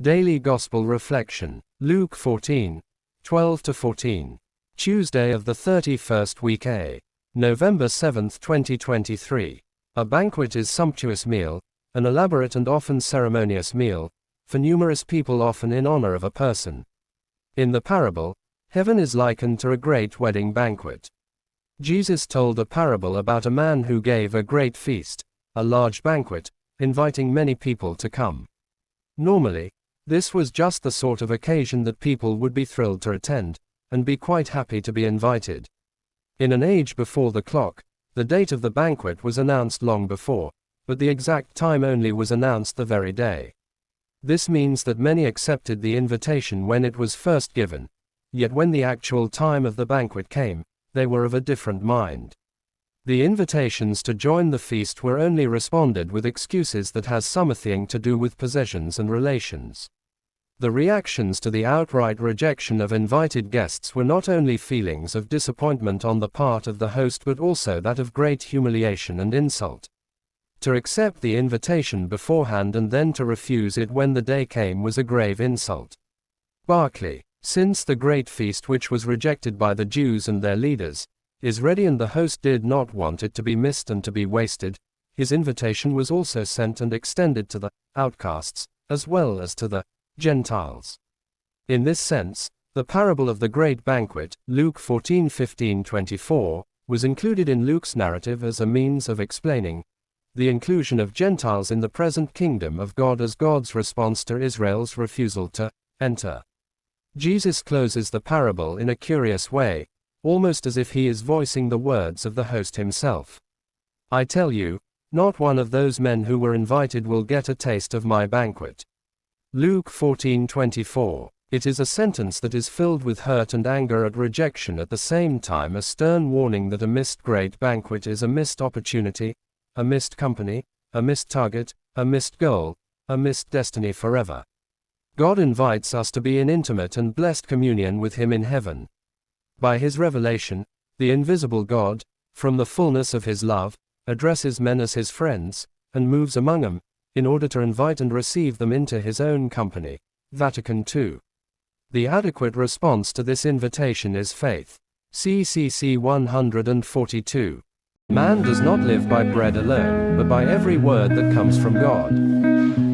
Daily Gospel Reflection. Luke 14, 12-14. Tuesday of the 31st week A. November 7, 2023. A banquet is sumptuous meal, an elaborate and often ceremonious meal, for numerous people often in honor of a person. In the parable, heaven is likened to a great wedding banquet. Jesus told a parable about a man who gave a great feast, a large banquet, inviting many people to come. Normally, this was just the sort of occasion that people would be thrilled to attend, and be quite happy to be invited. In an age before the clock, the date of the banquet was announced long before, but the exact time only was announced the very day. This means that many accepted the invitation when it was first given, yet when the actual time of the banquet came, they were of a different mind. The invitations to join the feast were only responded with excuses that has something to do with possessions and relations. The reactions to the outright rejection of invited guests were not only feelings of disappointment on the part of the host but also that of great humiliation and insult. To accept the invitation beforehand and then to refuse it when the day came was a grave insult. Barclay, since the great feast which was rejected by the Jews and their leaders, is ready and the host did not want it to be missed and to be wasted, his invitation was also sent and extended to the outcasts, as well as to the Gentiles. In this sense, the parable of the great banquet, Luke 14:15-24, was included in Luke's narrative as a means of explaining the inclusion of Gentiles in the present kingdom of God as God's response to Israel's refusal to enter. Jesus closes the parable in a curious way, almost as if he is voicing the words of the host himself. I tell you, not one of those men who were invited will get a taste of my banquet. Luke 14:24. It is a sentence that is filled with hurt and anger at rejection, at the same time a stern warning that a missed great banquet is a missed opportunity, a missed company, a missed target, a missed goal, a missed destiny forever. God invites us to be in intimate and blessed communion with Him in heaven. By His revelation, the invisible God, from the fullness of His love, addresses men as His friends, and moves among them, in order to invite and receive them into His own company. Vatican II. The adequate response to this invitation is faith. CCC 142. Man does not live by bread alone, but by every word that comes from God.